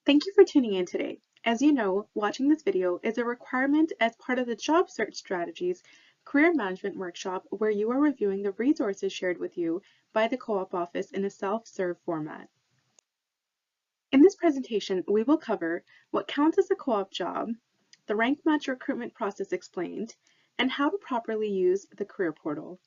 Thank you for tuning in today. As you know, watching this video is a requirement as part of the Job Search Strategies Career Management Workshop, where you are reviewing the resources shared with you by the Co-op Office in a self-serve format. In this presentation, we will cover what counts as a co-op job, the rank match recruitment process explained, and how to properly use the career portal.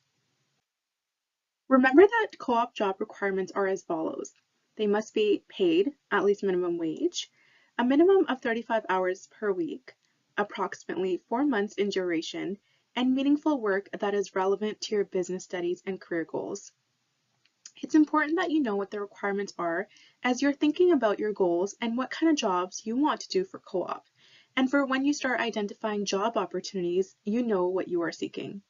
Remember that co-op job requirements are as follows. They must be paid, at least minimum wage, a minimum of 35 hours per week, approximately 4 months in duration, and meaningful work that is relevant to your business studies and career goals. It's important that you know what the requirements are as you're thinking about your goals and what kind of jobs you want to do for co-op. And for when you start identifying job opportunities, you know what you are seeking.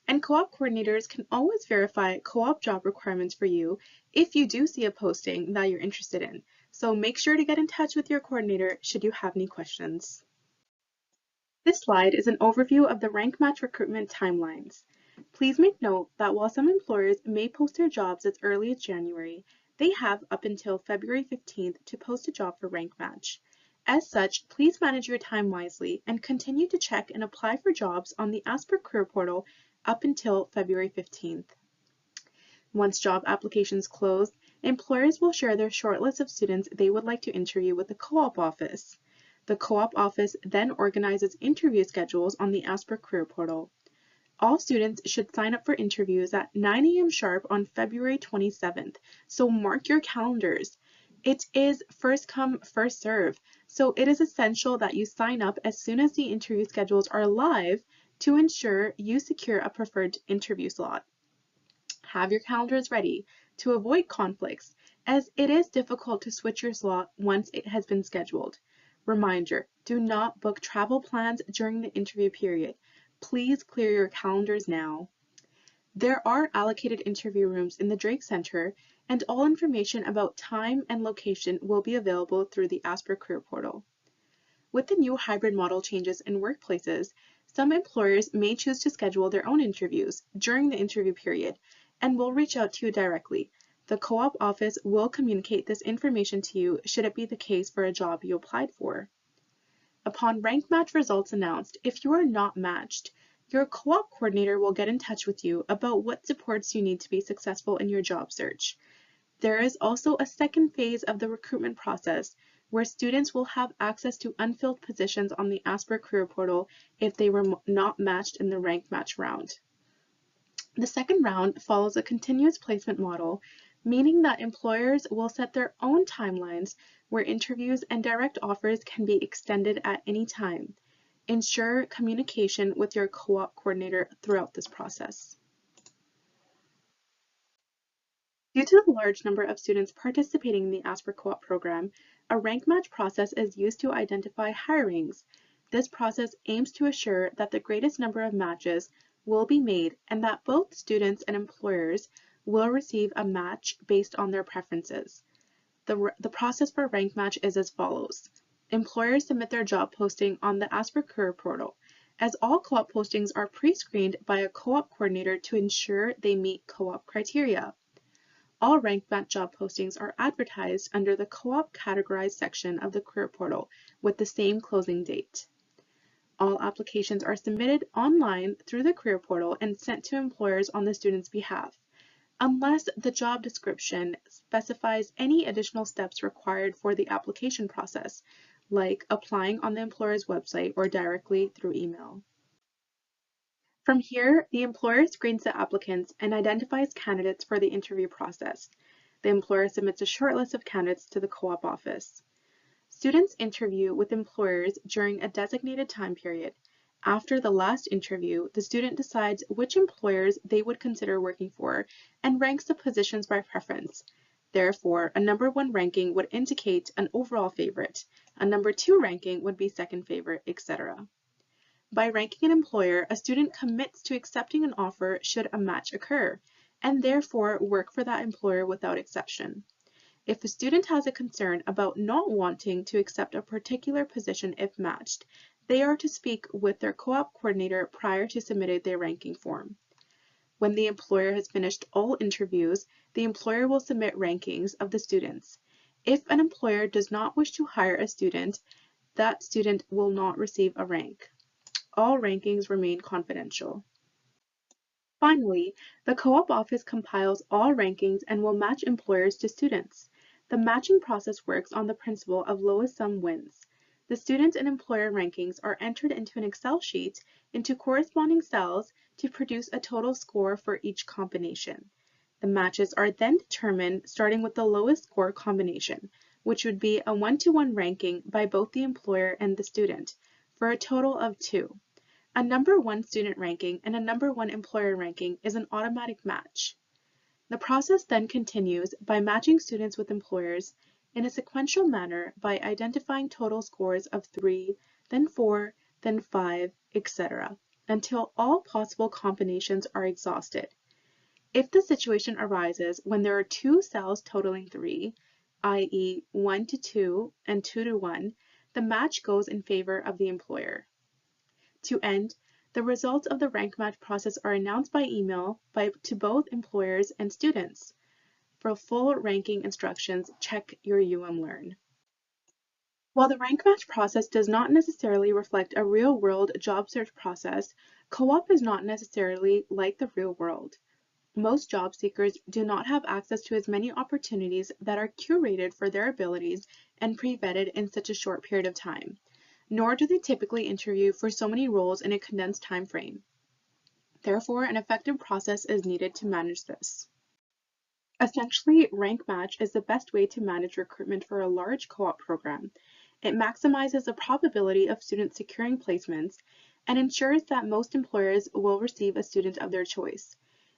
And co-op coordinators can always verify co-op job requirements for you if you do see a posting that you're interested in. So make sure to get in touch with your coordinator should you have any questions. This slide is an overview of the rank match recruitment timelines. Please make note that while some employers may post their jobs as early as January, they have up until February 15th to post a job for rank match. As such, please manage your time wisely and continue to check and apply for jobs on the Asper Career Portal up until February 15th. Once job applications close, employers will share their shortlist of students they would like to interview with the Co-op Office. The Co-op Office then organizes interview schedules on the Asper Career Portal. All students should sign up for interviews at 9 a.m. sharp on February 27th, so mark your calendars. It is first come, first serve, so it is essential that you sign up as soon as the interview schedules are live to ensure you secure a preferred interview slot. Have your calendars ready to avoid conflicts, as it is difficult to switch your slot once it has been scheduled. Reminder, do not book travel plans during the interview period. Please clear your calendars now. There are allocated interview rooms in the Drake Center, and all information about time and location will be available through the Asper Career Portal. With the new hybrid model changes in workplaces, some employers may choose to schedule their own interviews during the interview period and will reach out to you directly. The Co-op Office will communicate this information to you should it be the case for a job you applied for. Upon rank match results announced, if you are not matched, your co-op coordinator will get in touch with you about what supports you need to be successful in your job search. There is also a second phase of the recruitment process where students will have access to unfilled positions on the Asper Career Portal if they were not matched in the rank match round. The second round follows a continuous placement model, meaning that employers will set their own timelines where interviews and direct offers can be extended at any time. Ensure communication with your co-op coordinator throughout this process. Due to the large number of students participating in the Asper Co-op program, a rank match process is used to identify hirings. This process aims to assure that the greatest number of matches will be made and that both students and employers will receive a match based on their preferences. The process for rank match is as follows. Employers submit their job posting on the Asper Career Portal, as all co-op postings are pre-screened by a co-op coordinator to ensure they meet co-op criteria. All rank match job postings are advertised under the co-op categorized section of the career portal with the same closing date. All applications are submitted online through the career portal and sent to employers on the student's behalf, unless the job description specifies any additional steps required for the application process, like applying on the employer's website or directly through email. From here, the employer screens the applicants and identifies candidates for the interview process. The employer submits a short list of candidates to the co-op office. Students interview with employers during a designated time period. After the last interview, the student decides which employers they would consider working for and ranks the positions by preference. Therefore, a number 1 ranking would indicate an overall favorite, a number 2 ranking would be second favorite, etc. By ranking an employer, a student commits to accepting an offer should a match occur, and therefore work for that employer without exception. If a student has a concern about not wanting to accept a particular position if matched, they are to speak with their co-op coordinator prior to submitting their ranking form. When the employer has finished all interviews, the employer will submit rankings of the students. If an employer does not wish to hire a student, that student will not receive a rank. All rankings remain confidential. Finally, the co-op office compiles all rankings and will match employers to students. The matching process works on the principle of lowest sum wins. The student and employer rankings are entered into an Excel sheet into corresponding cells to produce a total score for each combination. The matches are then determined starting with the lowest score combination, which would be a 1-to-1 ranking by both the employer and the student, for a total of 2. A number 1 student ranking and a number 1 employer ranking is an automatic match. The process then continues by matching students with employers in a sequential manner by identifying total scores of 3, then 4, then 5, etc., until all possible combinations are exhausted. If the situation arises when there are 2 cells totaling 3, i.e. 1 to 2 and 2 to 1, the match goes in favor of the employer. To end, the results of the rank match process are announced by email to both employers and students. For full ranking instructions, check your Learn. While the rank match process does not necessarily reflect a real-world job search process, co-op is not necessarily like the real world. Most job seekers do not have access to as many opportunities that are curated for their abilities and pre-vetted in such a short period of time, nor do they typically interview for so many roles in a condensed time frame. Therefore, an effective process is needed to manage this. Essentially, rank match is the best way to manage recruitment for a large co-op program. It maximizes the probability of students securing placements and ensures that most employers will receive a student of their choice.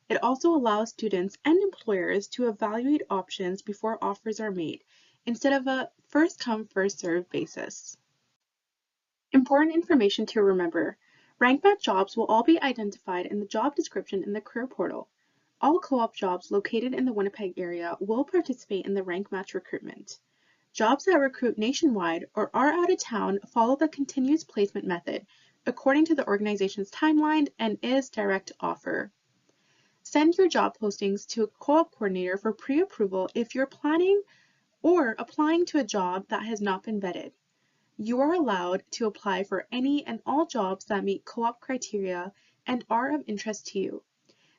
It also allows students and employers to evaluate options before offers are made, instead of a first-come, first-served basis. Important information to remember. Rank match jobs will all be identified in the job description in the career portal. All co-op jobs located in the Winnipeg area will participate in the rank match recruitment. Jobs that recruit nationwide or are out of town follow the continuous placement method according to the organization's timeline and is direct offer. Send your job postings to a co-op coordinator for pre-approval if you're planning or applying to a job that has not been vetted. You are allowed to apply for any and all jobs that meet co-op criteria and are of interest to you.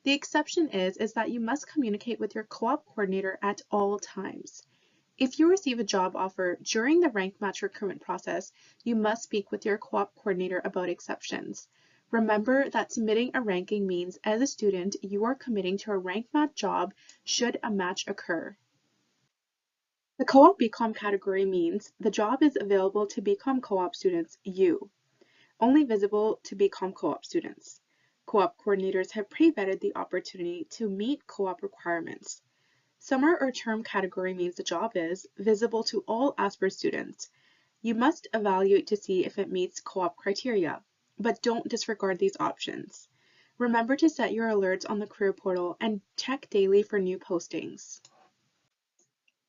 The exception is that you must communicate with your co-op coordinator at all times. If you receive a job offer during the rank match recruitment process, you must speak with your co-op coordinator about exceptions. Remember that submitting a ranking means, as a student, you are committing to a rank match job should a match occur. The co-op BCom category means the job is available to BCom co-op students, only visible to BCom co-op students. Co-op coordinators have pre-vetted the opportunity to meet co-op requirements. Summer or term category means the job is visible to all Asper students. You must evaluate to see if it meets co-op criteria, but don't disregard these options. Remember to set your alerts on the career portal and check daily for new postings.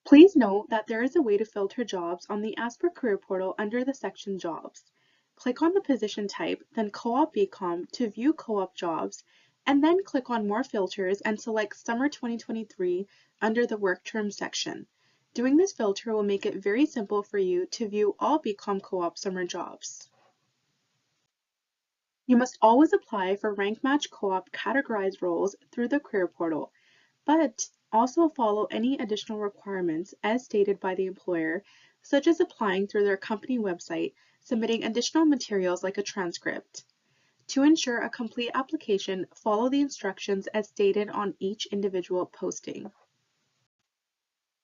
Please note that there is a way to filter jobs on the Asper Career Portal under the section Jobs. Click on the position type, then Co-op BCom to view co-op jobs, and then click on More Filters and select Summer 2023 under the Work Term section. Doing this filter will make it very simple for you to view all BCom co-op summer jobs. You must always apply for rank match co-op categorized roles through the Career Portal, but also follow any additional requirements as stated by the employer, such as applying through their company website, submitting additional materials like a transcript. To ensure a complete application, follow the instructions as stated on each individual posting.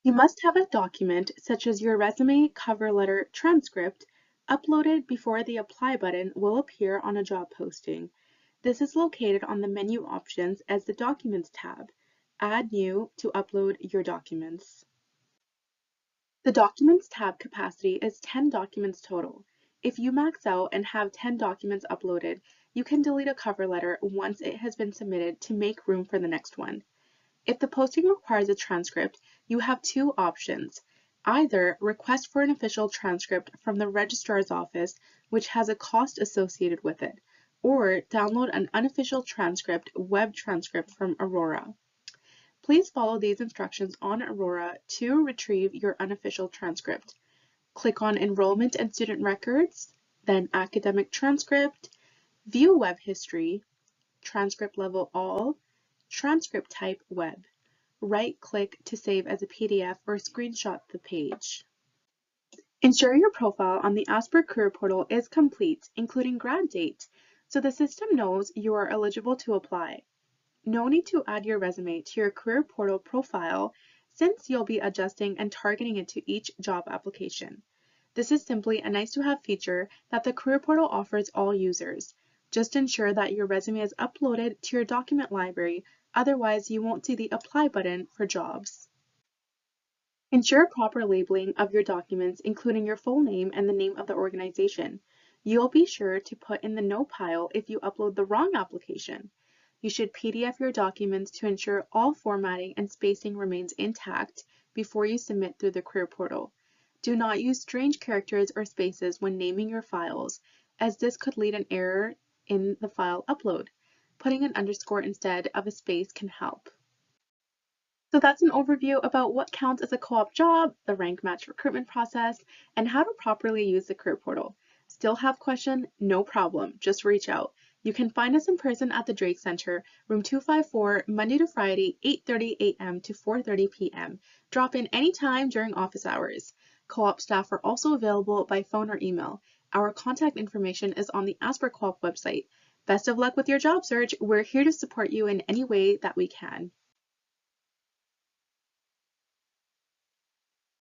You must have a document, such as your resume, cover letter, transcript, uploaded before the Apply button will appear on a job posting. This is located on the menu options as the Documents tab. Add New to upload your documents. The Documents tab capacity is 10 documents total. If you max out and have 10 documents uploaded, you can delete a cover letter once it has been submitted to make room for the next one. If the posting requires a transcript, you have 2 options. Either request for an official transcript from the registrar's office, which has a cost associated with it, or download an unofficial transcript, web transcript from Aurora. Please follow these instructions on Aurora to retrieve your unofficial transcript. Click on Enrollment and Student Records, then Academic Transcript, View Web History, Transcript Level All, Transcript Type Web. Right-click to save as a PDF or screenshot the page. Ensure your profile on the Asper Career Portal is complete, including grad date, so the system knows you are eligible to apply. No need to add your resume to your Career Portal profile since you'll be adjusting and targeting it to each job application. This is simply a nice-to-have feature that the Career Portal offers all users. Just ensure that your resume is uploaded to your document library, otherwise you won't see the Apply button for jobs. Ensure proper labeling of your documents, including your full name and the name of the organization. You'll be sure to put in the no pile if you upload the wrong application. You should PDF your documents to ensure all formatting and spacing remains intact before you submit through the Career Portal. Do not use strange characters or spaces when naming your files, as this could lead an error in the file upload. Putting an underscore instead of a space can help. So that's an overview about what counts as a co-op job, the rank match recruitment process, and how to properly use the Career Portal. Still have questions? No problem, just reach out. You can find us in person at the Drake Center, room 254, Monday to Friday, 8:30 a.m. to 4:30 p.m. Drop in anytime during office hours. Co-op staff are also available by phone or email. Our contact information is on the Asper Co-op website. Best of luck with your job search. We're here to support you in any way that we can.